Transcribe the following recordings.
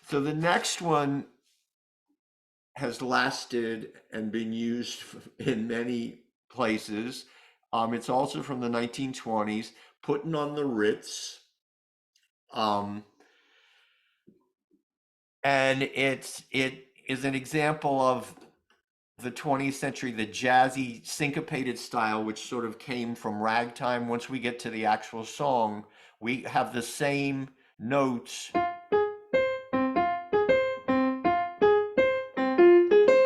So the next one has lasted and been used in many places. It's also from the 1920s, Puttin' on the Ritz. Um, and it is an example of the 20th century, the jazzy syncopated style, which sort of came from ragtime. Once we get to the actual song, we have the same notes.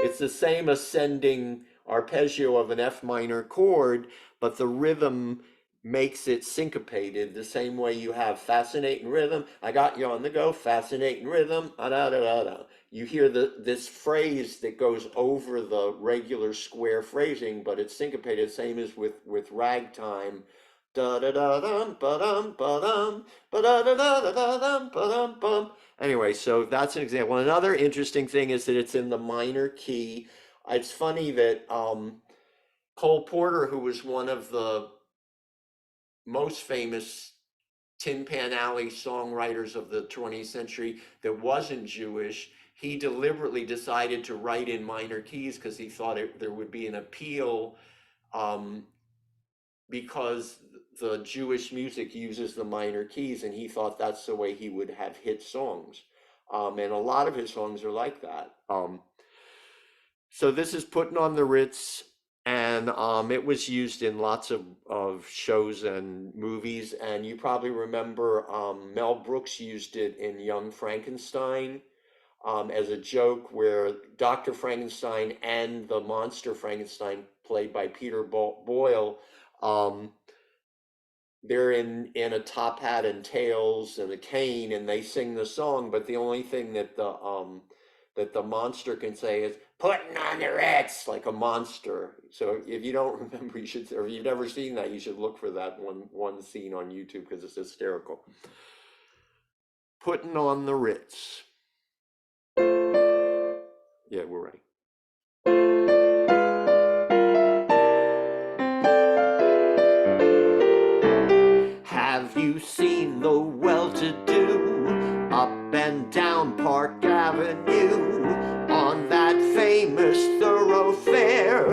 It's the same ascending arpeggio of an F minor chord, but the rhythm makes it syncopated the same way you have fascinating rhythm. I got you on the go, fascinating rhythm. Da, da, da, da. You hear this phrase that goes over the regular square phrasing, but it's syncopated, same as with ragtime. Da da da dum ba dum ba dum ba da da da da da dum ba dum bum. Anyway, so that's an example. Another interesting thing is that it's in the minor key. It's funny that Cole Porter, who was one of the most famous Tin Pan Alley songwriters of the 20th century that wasn't Jewish, he deliberately decided to write in minor keys because he thought there would be an appeal, um, because the Jewish music uses the minor keys, and he thought that's the way he would have hit songs. And a lot of his songs are like that. So this is Putting on the Ritz, and it was used in lots of shows and movies. And you probably remember Mel Brooks used it in Young Frankenstein, as a joke where Dr. Frankenstein and the monster Frankenstein, played by Peter Boyle, um, they're in a top hat and tails and a cane, and they sing the song, but the only thing that the monster can say is "Putting on the Ritz," like a monster. So if you don't remember, you should, or if you've never seen that, you should look for that one scene on YouTube because it's hysterical. Putting on the Ritz. Yeah, we're right. Have you seen the well-to-do up and down Park Avenue on that famous thoroughfare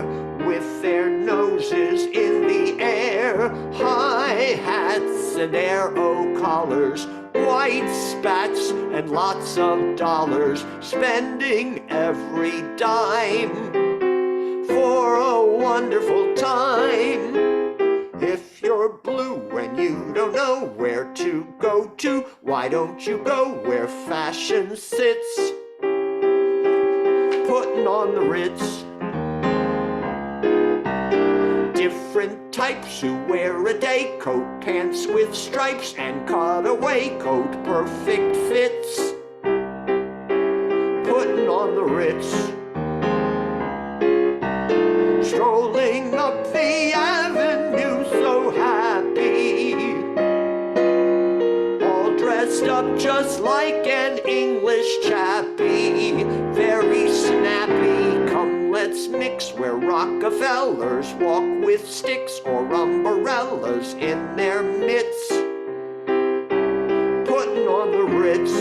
with their noses in the air, high hats and arrow collars, white spats and lots of dollars, spending every dime for a wonderful time? If you're blue and you don't know where to go to, why don't you go where fashion sits? Putting on the Ritz. Different types who wear a day coat, pants with stripes and cutaway coat, perfect fits. Putting on the Ritz. Strolling up the avenue so happy, all dressed up just like an English chappie, very snappy. Come let's mix where Rockefellers walk with sticks or umbrellas in their mitts. Putting on the Ritz.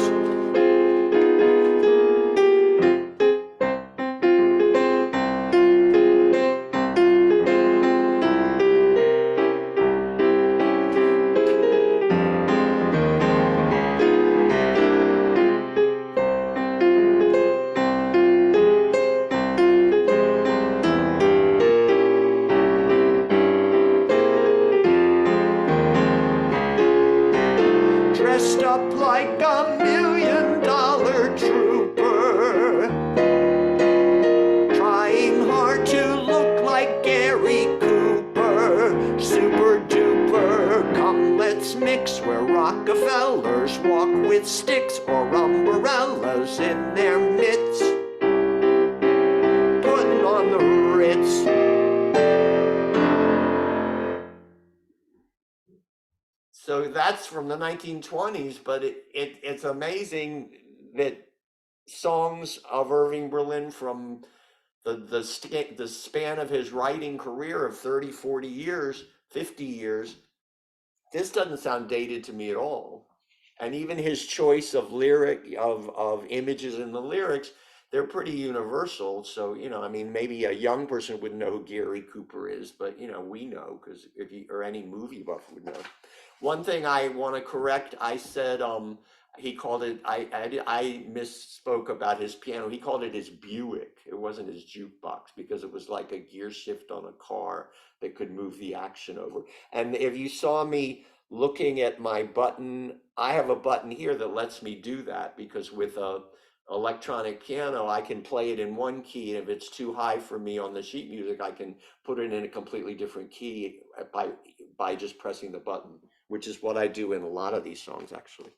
Dressed up like a $1,000,000 trooper, trying hard to look like Gary Cooper, super duper. Come let's mix where Rockefellers walk with sticks or umbrellas in their mitts. Putting on the Ritz. So that's from the 1920s, but it's amazing that songs of Irving Berlin from the span of his writing career of 30, 40 years, 50 years, this doesn't sound dated to me at all. And even his choice of of images in the lyrics, they're pretty universal. So, I mean, maybe a young person wouldn't know who Gary Cooper is, but we know, because if you, or any movie buff would know. One thing I want to correct, I said he called it, I misspoke about his piano. He called it his Buick. It wasn't his jukebox, because it was like a gear shift on a car that could move the action over. And if you saw me looking at my button, I have a button here that lets me do that, because with a electronic piano, I can play it in one key, and if it's too high for me on the sheet music, I can put it in a completely different key by just pressing the button, which is what I do in a lot of these songs, actually.